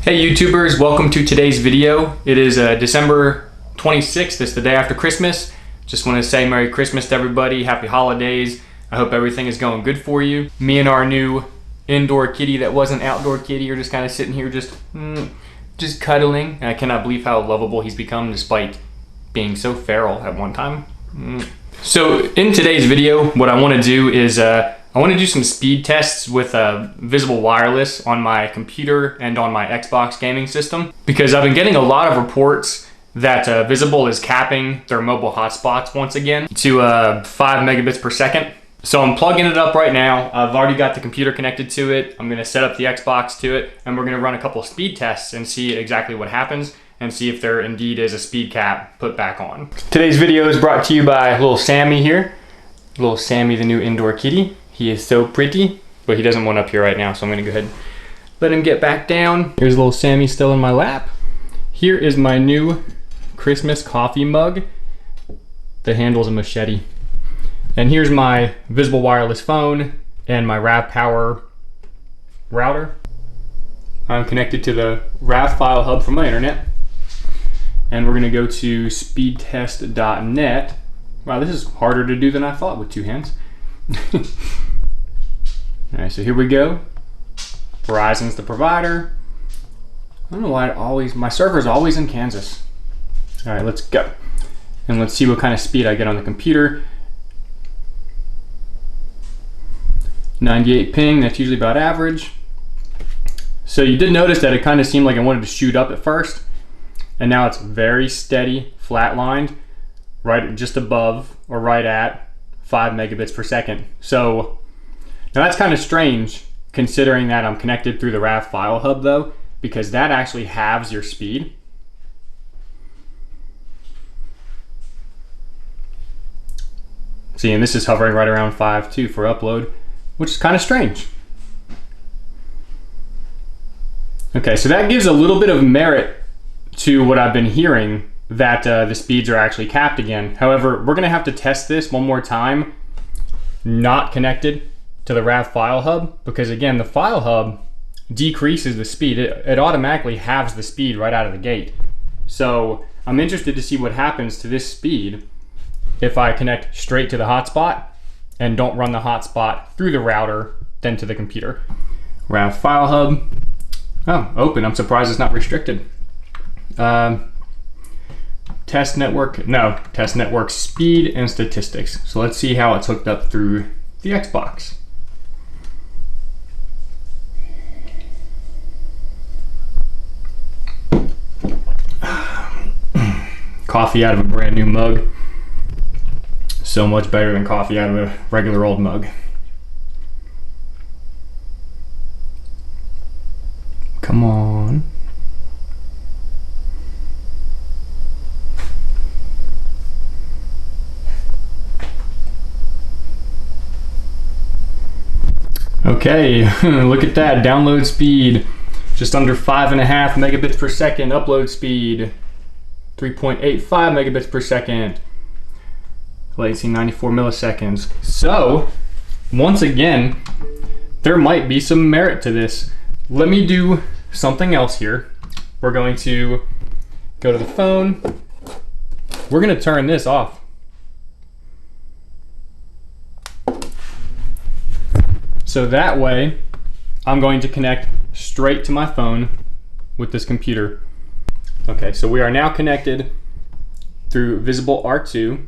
Hey YouTubers, welcome to today's video. It is December 26th, it's the day after Christmas. Just want to say Merry Christmas to everybody, Happy Holidays. I hope everything is going good for you. Me and our new indoor kitty that wasn't outdoor kitty are just kind of sitting here just cuddling. And I cannot believe how lovable he's become despite being so feral at one time. So in today's video, what I want to do is I want to do some speed tests with Visible Wireless on my computer and on my Xbox gaming system, because I've been getting a lot of reports that Visible is capping their mobile hotspots once again to 5 megabits per second. So I'm plugging it up right now. I've already got the computer connected to it. I'm going to set up the Xbox to it, and we're going to run a couple of speed tests and see exactly what happens and see if there indeed is a speed cap put back on. Today's video is brought to you by little Sammy here. Little Sammy, the new indoor kitty. He is so pretty, but he doesn't want up here right now, so I'm gonna go ahead and let him get back down. Here's little Sammy still in my lap. Here is my new Christmas coffee mug that handles a machete. And here's my Visible Wireless phone and my Rav Power router. I'm connected to the Rav File Hub from my internet. And we're gonna go to speedtest.net. Wow, this is harder to do than I thought with two hands. Alright, so here we go. Verizon's the provider. I don't know why my server's always in Kansas. Alright, let's go. And let's see what kind of speed I get on the computer. 98 ping, that's usually about average. So you did notice that it kind of seemed like it wanted to shoot up at first. And now it's very steady, flatlined, right just above or right at 5 megabits per second. So now that's kind of strange considering that I'm connected through the Rav File Hub though, because that actually halves your speed. See, and this is hovering right around 5 too for upload, which is kind of strange. Okay, so that gives a little bit of merit to what I've been hearing, that the speeds are actually capped again. However, we're gonna have to test this one more time, not connected to the Rav File Hub, because again, the File Hub decreases the speed. It automatically halves the speed right out of the gate. So I'm interested to see what happens to this speed if I connect straight to the hotspot and don't run the hotspot through the router, then to the computer. Rav File Hub, oh, open. I'm surprised it's not restricted. Test network speed and statistics. So let's see how it's hooked up through the Xbox. Coffee out of a brand new mug. So much better than coffee out of a regular old mug. Come on. Okay, look at that, download speed, just under 5.5 megabits per second. Upload speed, 3.85 megabits per second. Latency 94 milliseconds. So, once again, there might be some merit to this. Let me do something else here. We're going to go to the phone. We're gonna turn this off. So that way, I'm going to connect straight to my phone with this computer. Okay, so we are now connected through Visible R2.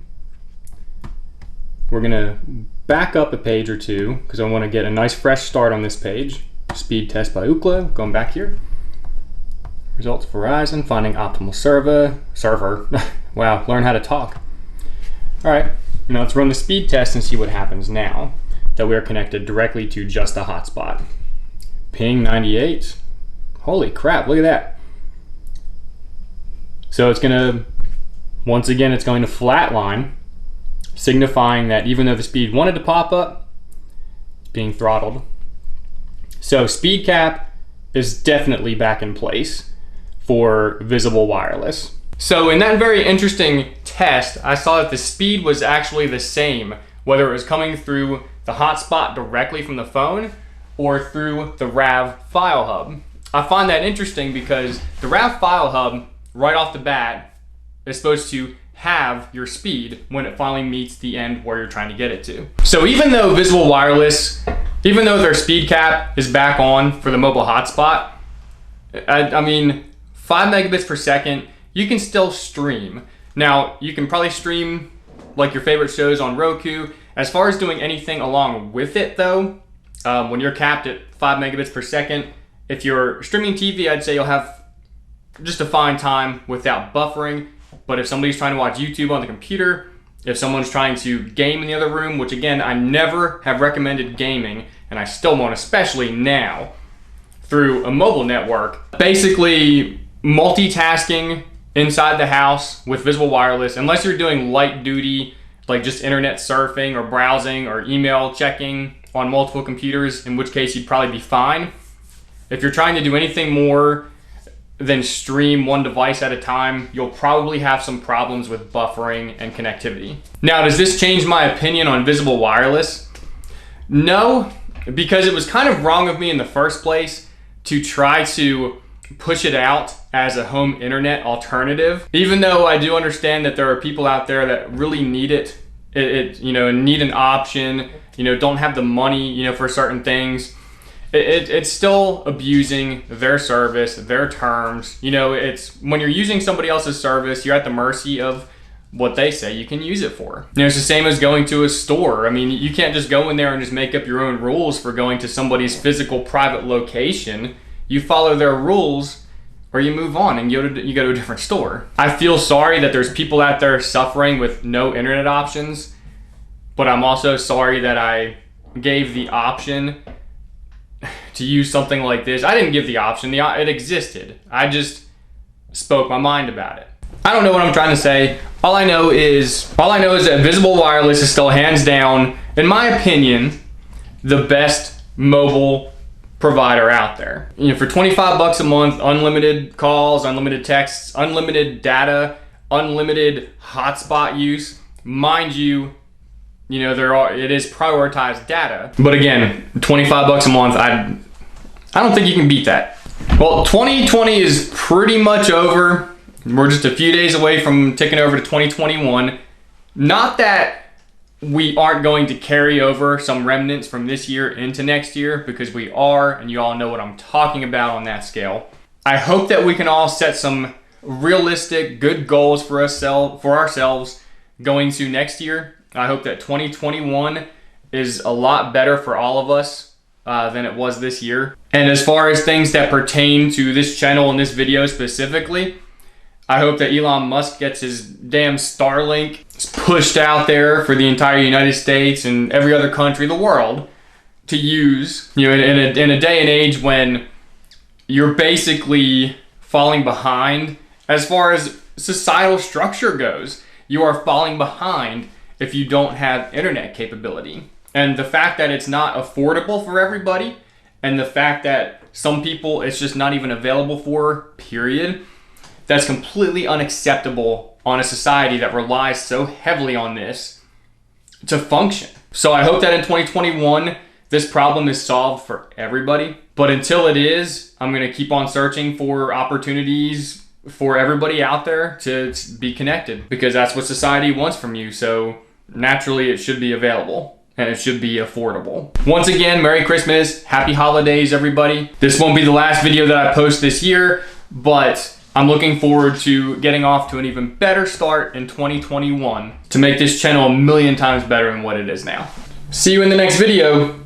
We're gonna back up a page or two because I want to get a nice fresh start on this page. Speed test by Ookla, going back here. Results Verizon, finding optimal server. Wow, learn how to talk. All right, now let's run the speed test and see what happens now that we are connected directly to just a hotspot. Ping 98. Holy crap, look at that. So it's gonna, once again, it's going to flatline, signifying that even though the speed wanted to pop up, it's being throttled. So speed cap is definitely back in place for Visible Wireless. So in that very interesting test, I saw that the speed was actually the same, whether it was coming through the hotspot directly from the phone or through the Rav File Hub. I find that interesting because the Rav File Hub, right off the bat, is supposed to have your speed when it finally meets the end where you're trying to get it to. So even though Visible Wireless, even though their speed cap is back on for the mobile hotspot, I mean, 5 megabits per second, you can still stream. Now, you can probably stream like your favorite shows on Roku. As far as doing anything along with it though, when you're capped at 5 megabits per second, if you're streaming TV, I'd say you'll have just a fine time without buffering. But if somebody's trying to watch YouTube on the computer, if someone's trying to game in the other room, which again, I never have recommended gaming, and I still won't, especially now, through a mobile network. Basically, multitasking inside the house with Visible Wireless, unless you're doing light duty, like just internet surfing or browsing or email checking on multiple computers, in which case you'd probably be fine. If you're trying to do anything more than stream one device at a time, you'll probably have some problems with buffering and connectivity. Now, does this change my opinion on Visible Wireless? No, because it was kind of wrong of me in the first place to try to push it out as a home internet alternative. Even though I do understand that there are people out there that really need it, need an option, don't have the money, for certain things. It's still abusing their service, their terms. It's when you're using somebody else's service, you're at the mercy of what they say you can use it for. It's the same as going to a store. I mean, you can't just go in there and just make up your own rules for going to somebody's physical private location. You follow their rules or you move on and you go to a different store. I feel sorry that there's people out there suffering with no internet options, but I'm also sorry that I gave the option to use something like this. I didn't give the option, it existed. I just spoke my mind about it. I don't know what I'm trying to say. All I know is that Visible Wireless is still hands down, in my opinion, the best mobile provider out there. For 25 bucks a month, unlimited calls, unlimited texts, unlimited data, unlimited hotspot use. Mind you, it is prioritized data. But again, 25 bucks a month, I don't think you can beat that. Well, 2020 is pretty much over. We're just a few days away from ticking over to 2021. Not that we aren't going to carry over some remnants from this year into next year, because we are, and you all know what I'm talking about on that scale. I hope that we can all set some realistic, good goals for ourselves going to next year. I hope that 2021 is a lot better for all of us than it was this year. And as far as things that pertain to this channel and this video specifically, I hope that Elon Musk gets his damn Starlink pushed out there for the entire United States and every other country in the world to use. In a day and age when you're basically falling behind as far as societal structure goes. You are falling behind if you don't have internet capability. And the fact that it's not affordable for everybody, and the fact that some people it's just not even available for, period, that's completely unacceptable on a society that relies so heavily on this to function. So I hope that in 2021, this problem is solved for everybody. But until it is, I'm gonna keep on searching for opportunities for everybody out there to be connected, because that's what society wants from you. So naturally it should be available and it should be affordable. Once again, Merry Christmas, Happy Holidays, everybody. This won't be the last video that I post this year, but I'm looking forward to getting off to an even better start in 2021 to make this channel a million times better than what it is now. See you in the next video.